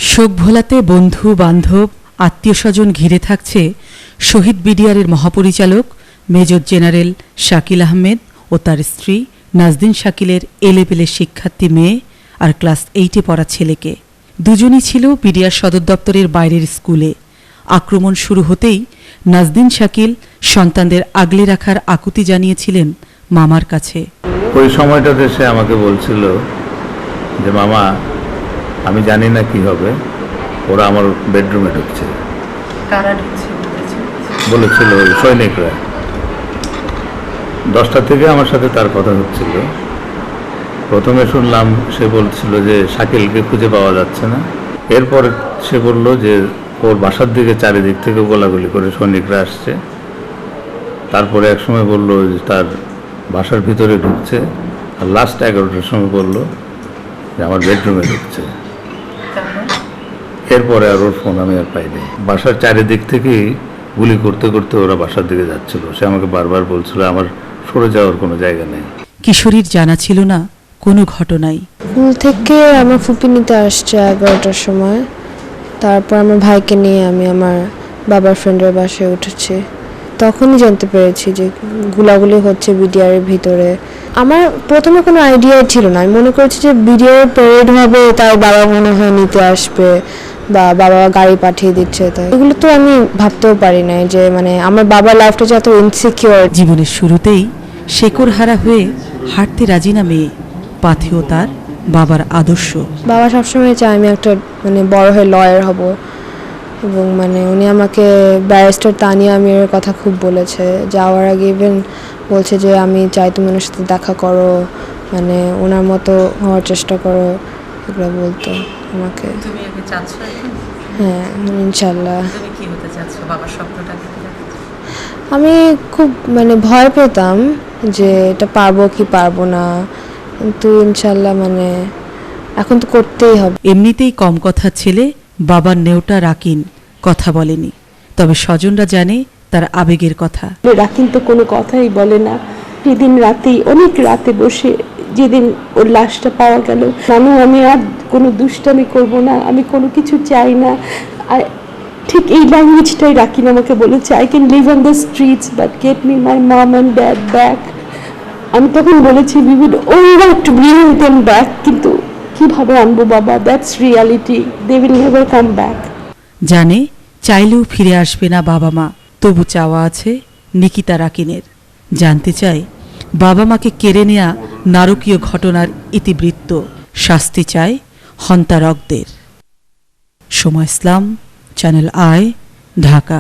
শোক ভোলাতে বন্ধু বান্ধব আত্মীয় স্বজন ঘিরে থাকছে শহীদ বিডিআরের মহাপরিচালক মেজর জেনারেল শাকিল আহমেদ ও তার স্ত্রী নাজদিন শাকিলের এলেবেলে শিক্ষার্থী মেয়ে আর ক্লাস 8-এ পড়া ছেলেকে। দুজনই ছিল বিডিআর সদর দপ্তরের বাইরের স্কুলে। আক্রমণ শুরু হতেই নাজদিন শাকিল সন্তানদের আগলে রাখার আকুতি জানিয়েছিলেন মামার কাছে। ওই সময়টাতে সে আমাকে বলছিল যে মামা, আমি জানি না কি হবে, ওরা আমার বেডরুমে ঢুকছে। কারা ঢুকছে বলেছিল ওই সৈনিকরা। 10টা থেকে আমার সাথে তার কথা হচ্ছিল। প্রথমে শুনলাম সে বলছিল যে শাকিলকে খুঁজে পাওয়া যাচ্ছে না। এরপর সে বলল যে ওর বাসার দিকে চারিদিক থেকে গোলাগুলি করে সৈনিকরা আসছে। তারপরে একসময় বলল যে তার বাসার ভিতরে ঢুকছে, আর লাস্ট 11টার সময় বলল যে আমার বেডরুমে ঢুকছে। এরপরে আর ওর ফোন আমি আর পাইনি। বাসার চারিদিক থেকেই গুলি করতে করতে ওরা বাসার দিকে যাচ্ছিল। সে আমাকে বারবার বলছিল আমার সরে যাওয়ার কোনো জায়গা নেই। কিশোরীর জানা ছিল না কোনো ঘটনাই। স্কুল থেকে আমার ফুপি নিতে আসছে 11টার সময়। তারপর আমার ভাইকে নিয়ে আমি আমার বাবার ফ্রেন্ডের বাসায় উঠেছি। তখনই জানতে পেরেছি যে গুলাগুলি হচ্ছে বিডিআরের ভিতরে। আমার প্রথমে কোনো আইডিয়া ছিল না। আমি মনে করেছি যে বিডিআর প্যারেড হবে, তার বাবা মনে হয় নিতে আসবে বা বাবা গাড়ি পাঠিয়ে দিচ্ছে। তাই এগুলো তো আমি ভাবতেও পারি নাই যে মানে আমার বাবার লাইফটা যে এত ইনসিকিউর। জীবনের শুরুতেই শেকড় হারা হয়ে হাঁটতে রাজি না মেয়ে, পাথেও তার বাবার আদর্শ। বাবা সবসময় চায় আমি একটা মানে বড় হয়ে লয়ার হব, এবং মানে উনি আমাকে ব্যারিস্টার তানিয়া আমিরের কথা খুব বলেছে। যাওয়ার আগে ইভেন বলছে যে আমি চাই তুমি ওনার সাথে দেখা করো, মানে ওনার মতো হওয়ার চেষ্টা করো, এগুলো বলতো আমাকে। তুমি আগে চাচ্ছ এখন? হ্যাঁ, ইনশাল্লাহ। তুমি কি হতে চাচ্ছ? বাবার স্বপ্নটা কি? আমি খুব মানে ভয় পেতাম যে এটা পারবো কি পারবো না, কিন্তু ইনশাল্লাহ মানে এখন তো করতেই হবে। এমনিতেই কম কথা ছেলে, বাবার নেওটা রাকিন কথা বলেনি, তবে স্বজনরা জানে তার আবেগের কথা। রাকিন তো কোনো কথাই বলে না। সেদিন রাতেই অনেক রাতে বসে যেদিন ওর লাশটা পাওয়া গেল, আমি আর কোনো দুষ্টামি করব না, আমি কোনো কিছু চাই না। আর ঠিক এই ল্যাঙ্গুয়েজটাই রাকিন আমাকে বলেছে, I can live on the streets but get me my mom and dad back. আমি তখন বলেছি we would only to bring them back, কিন্তু কিভাবে আনবো বাবা, that's reality, they will never come back. জানে চাইলেও ফিরে আসবে না বাবা মা, তবু চাওয়া আছে নিকিতা রাকিনের। জানতে চায় বাবা মাকে কেড়ে নেয়া নারকীয় ঘটনার ইতিবৃত্ত, শাস্তি চায় হন্তারকদের। সময় ইসলাম, চ্যানেল আই, ঢাকা।